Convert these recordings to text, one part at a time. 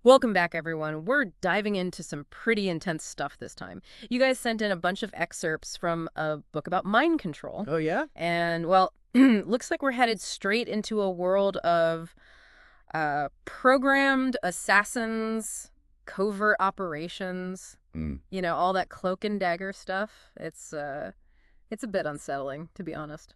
Welcome back, everyone. We're diving into some pretty intense stuff this time. You guys sent in a bunch of excerpts from a book about mind control. Oh, yeah? And, well, looks like we're headed straight into a world of programmed assassins, covert operations, Mm. all that cloak and dagger stuff. It's a bit unsettling, to be honest.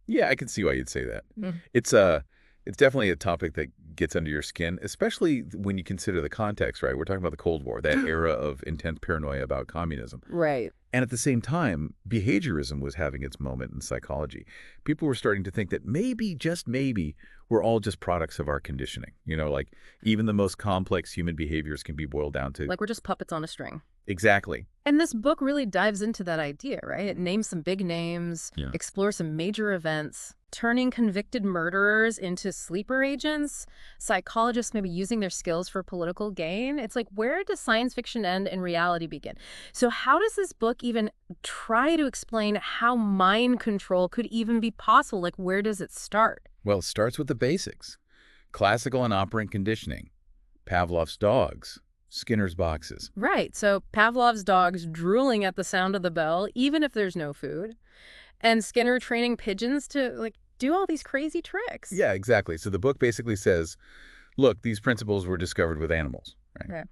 Yeah, I can see why you'd say that. Mm. It's definitely a topic that gets under your skin, especially when you consider the context, right? We're talking about the Cold War, that era of intense paranoia about communism. Right. And at the same time, behaviorism was having its moment in psychology. People were starting to think that maybe, just maybe, we're all just products of our conditioning. Like even the most complex human behaviors can be boiled down to... Like we're just puppets on a string. Exactly. And this book really dives into that idea, right? It names some big names, Yeah. explores some major events, turning convicted murderers into sleeper agents, psychologists maybe using their skills for political gain. It's like, where does science fiction end and reality begin? So how does this book even try to explain how mind control could even be possible? Like, where does it start? Well, it starts with the basics. Classical and operant conditioning. Pavlov's dogs. Skinner's boxes. Right. So Pavlov's dogs drooling at the sound of the bell, even if there's no food. And Skinner training pigeons to, like, do all these crazy tricks. Yeah, exactly. So the book basically says, look, these principles were discovered with animals, right? Okay.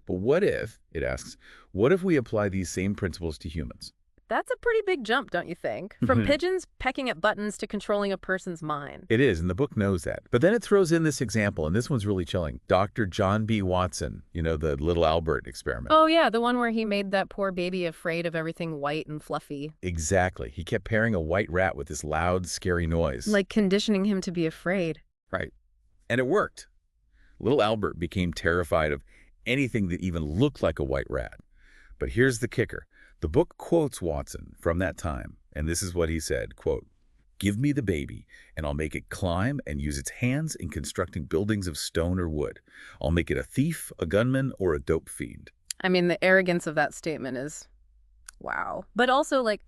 But what if, it asks, what if we apply these same principles to humans? That's a pretty big jump, don't you think? From pigeons pecking at buttons to controlling a person's mind. It is, and the book knows that. But then it throws in this example, and this one's really chilling. Dr. John B. Watson, the little Albert experiment. Oh, yeah, the one where he made that poor baby afraid of everything white and fluffy. Exactly. He kept pairing a white rat with this loud, scary noise. Like conditioning him to be afraid. Right. And it worked. Little Albert became terrified of anything that even looked like a white rat. But here's the kicker. The book quotes Watson from that time, and this is what he said, quote, "Give me the baby, and I'll make it climb and use its hands in constructing buildings of stone or wood. I'll make it a thief, a gunman, or a dope fiend." I mean, the arrogance of that statement is, wow. But also, like,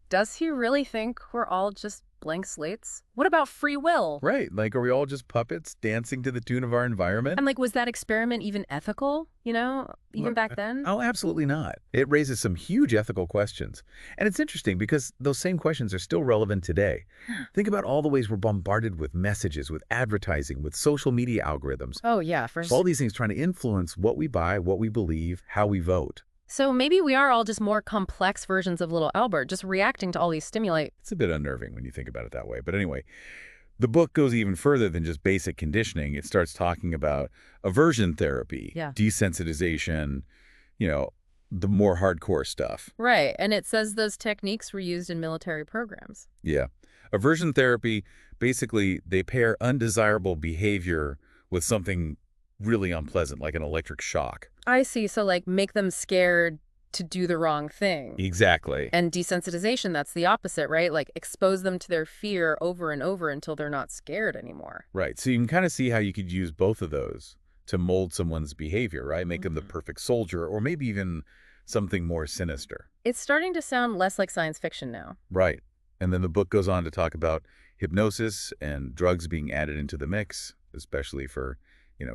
does he really think we're all just blank slates? What about free will? Right, like are we all just puppets dancing to the tune of our environment? And, like, was that experiment even ethical, even back then? Oh, absolutely not. It raises some huge ethical questions. And it's interesting because those same questions are still relevant today. Think about all the ways we're bombarded with messages, with advertising, with social media algorithms. Oh, yeah, for All these things trying to influence what we buy, what we believe, how we vote. So maybe we are all just more complex versions of little Albert, just reacting to all these stimuli. It's a bit unnerving when you think about it that way. But anyway, the book goes even further than just basic conditioning. It starts talking about aversion therapy, Yeah. desensitization, the more hardcore stuff. Right, and it says those techniques were used in military programs. Yeah. Aversion therapy, basically, they pair undesirable behavior with something really unpleasant, like an electric shock. I see, so like make them scared to do the wrong thing. Exactly. And desensitization, that's the opposite, right? Like expose them to their fear over and over until they're not scared anymore. Right. So you can kind of see how you could use both of those to mold someone's behavior, right? Make them the perfect soldier, or maybe even something more sinister. It's starting to sound less like science fiction now. Right. And then the book goes on to talk about hypnosis and drugs being added into the mix, especially for,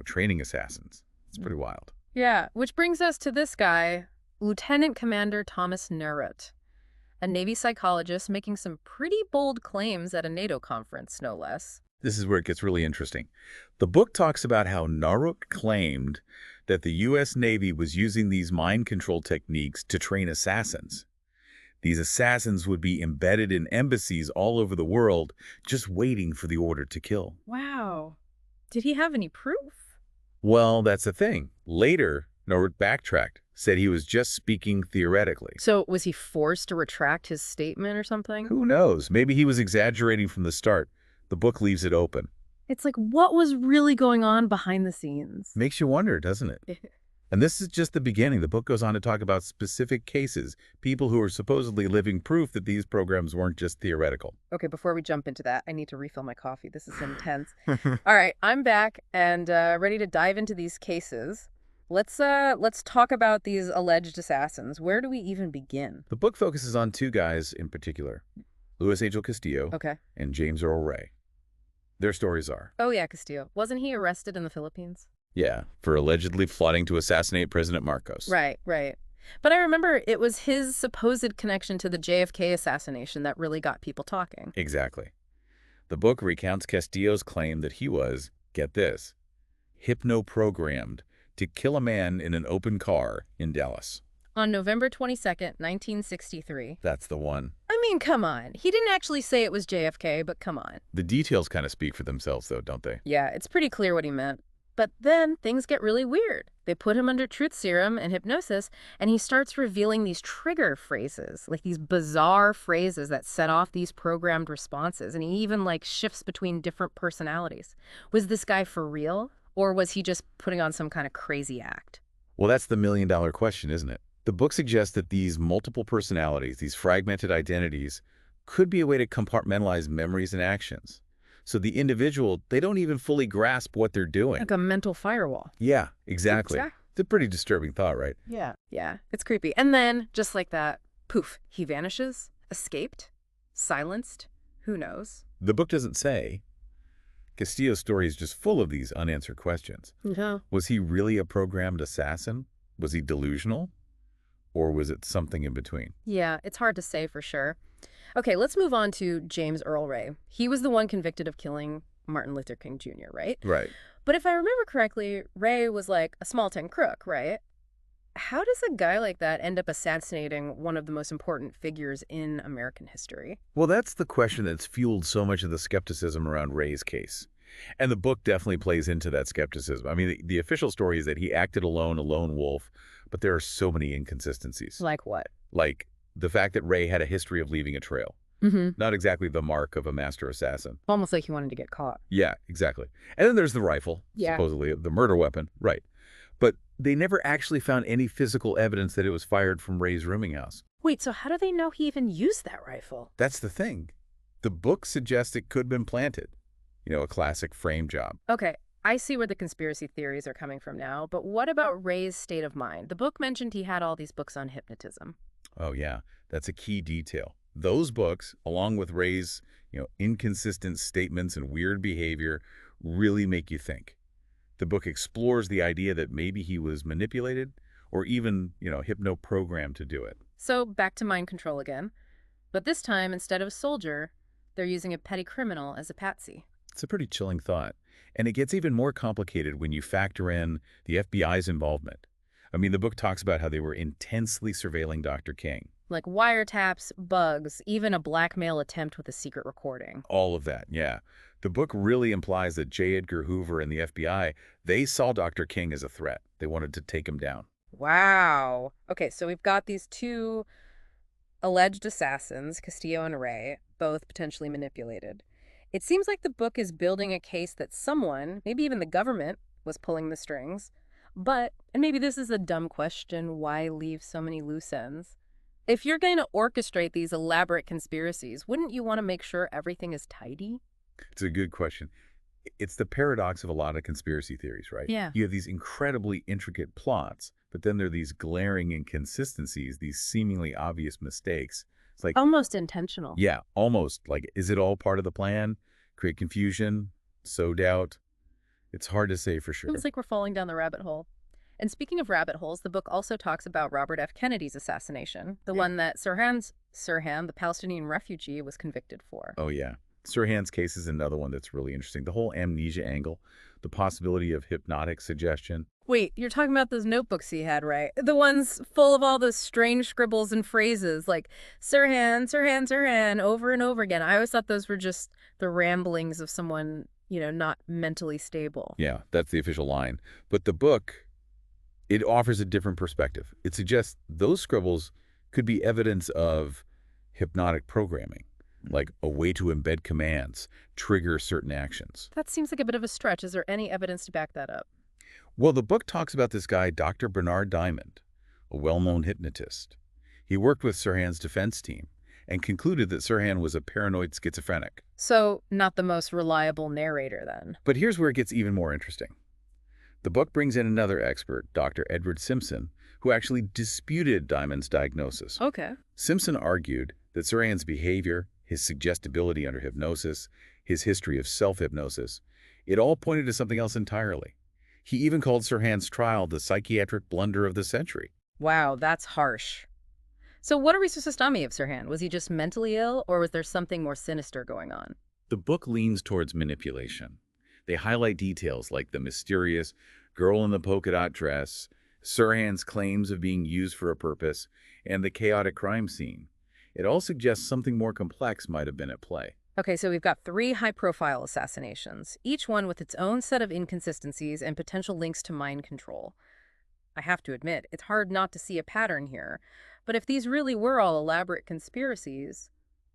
training assassins. It's pretty wild. Yeah, which brings us to this guy, Lieutenant Commander Thomas Nerut, a Navy psychologist making some pretty bold claims at a NATO conference, no less. This is where it gets really interesting. The book talks about how Naruk claimed that the U.S. Navy was using these mind control techniques to train assassins. These assassins would be embedded in embassies all over the world, just waiting for the order to kill. Wow. Did he have any proof? Well, that's the thing. Later, Naruk backtracked, said he was just speaking theoretically. So was he forced to retract his statement or something? Who knows? Maybe he was exaggerating from the start. The book leaves it open. It's like, what was really going on behind the scenes? Makes you wonder, doesn't it? And this is just the beginning. The book goes on to talk about specific cases, people who are supposedly living proof that these programs weren't just theoretical. Okay, before we jump into that, I need to refill my coffee. This is intense. All right, I'm back and ready to dive into these cases. Let's talk about these alleged assassins. Where do we even begin? The book focuses on two guys in particular, Luis Angel Castillo Okay. and James Earl Ray. Their stories are... Oh, yeah, Castillo. Wasn't he arrested in the Philippines? Yeah, for allegedly plotting to assassinate President Marcos. Right, right. But I remember it was his supposed connection to the JFK assassination that really got people talking. Exactly. The book recounts Castillo's claim that he was, get this, hypno-programmed to kill a man in an open car in Dallas. On November 22nd, 1963. That's the one. I mean, come on. He didn't actually say it was JFK, but come on. The details kind of speak for themselves, though, don't they? Yeah, it's pretty clear what he meant. But then things get really weird. They put him under truth serum and hypnosis, and he starts revealing these trigger phrases, like these bizarre phrases that set off these programmed responses. And he even shifts between different personalities. Was this guy for real? Or was he just putting on some kind of crazy act? Well, that's the million-dollar question, isn't it? The book suggests that these multiple personalities, these fragmented identities, could be a way to compartmentalize memories and actions. So the individual, they don't even fully grasp what they're doing. Like a mental firewall. Yeah, exactly. It's a pretty disturbing thought, right? Yeah. Yeah, it's creepy. And then, just like that, poof, he vanishes, escaped, silenced, who knows? The book doesn't say. Castillo's story is just full of these unanswered questions. Yeah. Was he really a programmed assassin? Was he delusional? Or was it something in between? Yeah, it's hard to say for sure. Okay, let's move on to James Earl Ray. He was the one convicted of killing Martin Luther King Jr., right? Right. But if I remember correctly, Ray was like a small-time crook, right? How does a guy like that end up assassinating one of the most important figures in American history? Well, that's the question that's fueled so much of the skepticism around Ray's case. And the book definitely plays into that skepticism. I mean, the official story is that he acted alone, a lone wolf, but there are so many inconsistencies. Like what? Like the fact that Ray had a history of leaving a trail. Mm-hmm. Not exactly the mark of a master assassin. Almost like he wanted to get caught. Yeah, exactly. And then there's the rifle, supposedly the murder weapon. Right. But they never actually found any physical evidence that it was fired from Ray's rooming house. Wait, so how do they know he even used that rifle? That's the thing. The book suggests it could have been planted. You know, a classic frame job. Okay, I see where the conspiracy theories are coming from now, but what about Ray's state of mind? The book mentioned he had all these books on hypnotism. Oh, yeah. That's a key detail. Those books, along with Ray's, inconsistent statements and weird behavior, really make you think. The book explores the idea that maybe he was manipulated or even, hypno-programmed to do it. So back to mind control again. But this time, instead of a soldier, they're using a petty criminal as a patsy. It's a pretty chilling thought. And it gets even more complicated when you factor in the FBI's involvement. I mean, the book talks about how they were intensely surveilling Dr. King. Like wiretaps, bugs, even a blackmail attempt with a secret recording. All of that, yeah. The book really implies that J. Edgar Hoover and the FBI, they saw Dr. King as a threat. They wanted to take him down. Wow. Okay, so we've got these two alleged assassins, Castillo and Ray, both potentially manipulated. It seems like the book is building a case that someone, maybe even the government, was pulling the strings. But, and maybe this is a dumb question, why leave so many loose ends? If you're going to orchestrate these elaborate conspiracies, wouldn't you want to make sure everything is tidy? It's a good question. It's the paradox of a lot of conspiracy theories, right? Yeah. You have these incredibly intricate plots, but then there are these glaring inconsistencies, these seemingly obvious mistakes. It's like almost intentional. Yeah, almost. Like, is it all part of the plan? Create confusion, sow doubt. It's hard to say for sure. It's like we're falling down the rabbit hole. And speaking of rabbit holes, the book also talks about Robert F. Kennedy's assassination, the one that Sirhan, the Palestinian refugee, was convicted for. Oh, yeah. Sirhan's case is another one that's really interesting. The whole amnesia angle, the possibility of hypnotic suggestion. Wait, you're talking about those notebooks he had, right? The ones full of all those strange scribbles and phrases like Sirhan, Sirhan, Sirhan, over and over again. I always thought those were just the ramblings of someone, not mentally stable. Yeah, that's the official line. But the book, it offers a different perspective. It suggests those scribbles could be evidence of hypnotic programming, like a way to embed commands, trigger certain actions. That seems like a bit of a stretch. Is there any evidence to back that up? Well, the book talks about this guy, Dr. Bernard Diamond, a well-known hypnotist. He worked with Sirhan's defense team and concluded that Sirhan was a paranoid schizophrenic. So, not the most reliable narrator, then. But here's where it gets even more interesting. The book brings in another expert, Dr. Edward Simpson, who actually disputed Diamond's diagnosis. Okay. Simpson argued that Sirhan's behavior, his suggestibility under hypnosis, his history of self-hypnosis, it all pointed to something else entirely. He even called Sirhan's trial the psychiatric blunder of the century. Wow, that's harsh. So what are we supposed to stomach of Sirhan? Was he just mentally ill, or was there something more sinister going on? The book leans towards manipulation. They highlight details like the mysterious girl in the polka dot dress, Sirhan's claims of being used for a purpose, and the chaotic crime scene. It all suggests something more complex might have been at play. Okay, so we've got 3 high-profile assassinations, each one with its own set of inconsistencies and potential links to mind control. I have to admit, it's hard not to see a pattern here. But if these really were all elaborate conspiracies,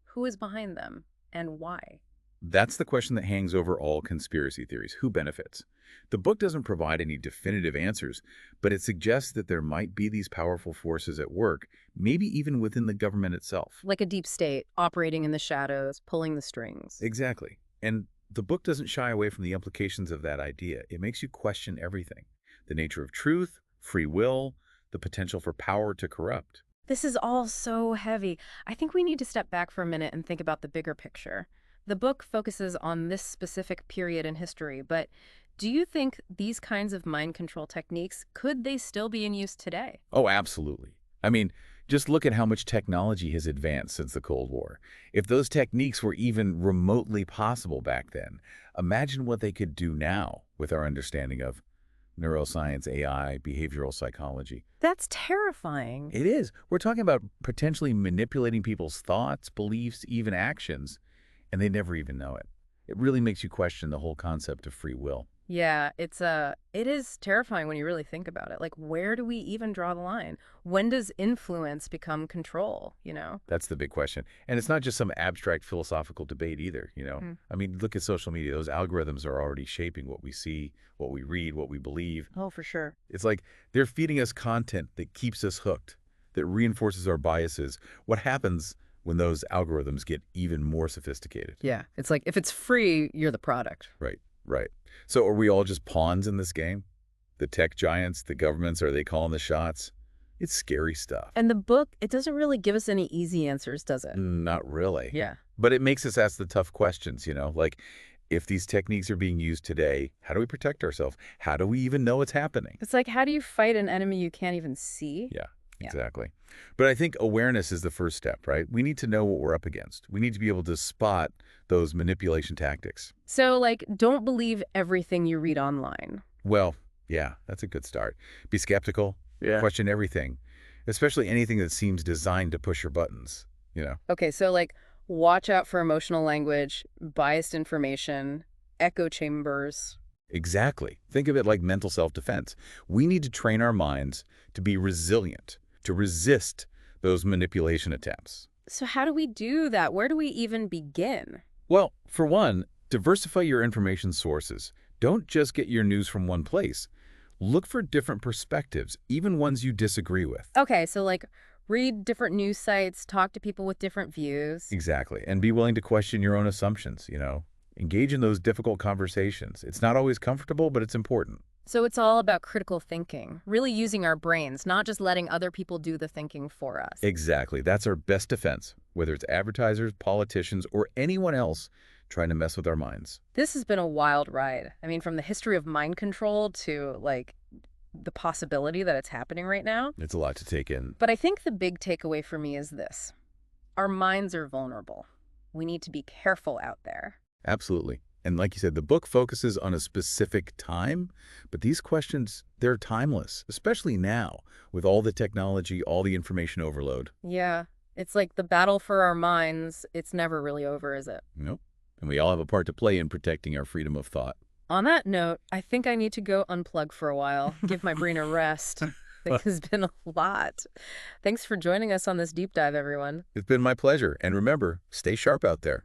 who is behind them and why? That's the question that hangs over all conspiracy theories. Who benefits? The book doesn't provide any definitive answers, but it suggests that there might be these powerful forces at work, maybe even within the government itself. Like a deep state, operating in the shadows, pulling the strings. Exactly. And the book doesn't shy away from the implications of that idea. It makes you question everything. The nature of truth, free will, the potential for power to corrupt. This is all so heavy. I think we need to step back for a minute and think about the bigger picture. The book focuses on this specific period in history, but do you think these kinds of mind control techniques, could they still be in use today? Oh, absolutely. I mean, just look at how much technology has advanced since the Cold War. If those techniques were even remotely possible back then, imagine what they could do now with our understanding of neuroscience, AI, behavioral psychology. That's terrifying. It is. We're talking about potentially manipulating people's thoughts, beliefs, even actions, and they never even know it. It really makes you question the whole concept of free will. Yeah, it is terrifying when you really think about it. Like, where do we even draw the line? When does influence become control? That's the big question. And it's not just some abstract philosophical debate either. Mm. I mean, look at social media. Those algorithms are already shaping what we see, what we read, what we believe. Oh, for sure. It's like they're feeding us content that keeps us hooked, that reinforces our biases. What happens when those algorithms get even more sophisticated? Yeah, it's like if it's free, you're the product. Right, right. So are we all just pawns in this game? The tech giants, the governments, are they calling the shots? It's scary stuff. And the book, it doesn't really give us any easy answers, does it? Not really. Yeah. But it makes us ask the tough questions, like if these techniques are being used today, how do we protect ourselves? How do we even know it's happening? It's like, how do you fight an enemy you can't even see? Yeah, Yeah. exactly. But I think awareness is the first step, right? We need to know what we're up against. We need to be able to spot those manipulation tactics. So, like, don't believe everything you read online. Well, yeah, that's a good start. Be skeptical. Yeah. Question everything, especially anything that seems designed to push your buttons. Okay, so, like, watch out for emotional language, biased information, echo chambers. Exactly. Think of it like mental self-defense. We need to train our minds to be resilient, to resist those manipulation attempts. So how do we do that? Where do we even begin? Well, for one, diversify your information sources. Don't just get your news from one place. Look for different perspectives, even ones you disagree with. Okay, so, like, read different news sites, talk to people with different views. Exactly. And be willing to question your own assumptions. Engage in those difficult conversations. It's not always comfortable, but it's important. So it's all about critical thinking, really using our brains, not just letting other people do the thinking for us. Exactly. That's our best defense, whether it's advertisers, politicians, or anyone else trying to mess with our minds. This has been a wild ride. I mean, from the history of mind control to, like, the possibility that it's happening right now. It's a lot to take in. But I think the big takeaway for me is this. Our minds are vulnerable. We need to be careful out there. Absolutely. And like you said, the book focuses on a specific time, but these questions, they're timeless, especially now with all the technology, all the information overload. Yeah, it's like the battle for our minds. It's never really over, is it? Nope. And we all have a part to play in protecting our freedom of thought. On that note, I think I need to go unplug for a while, give my brain a rest. It has been a lot. Thanks for joining us on this deep dive, everyone. It's been my pleasure. And remember, stay sharp out there.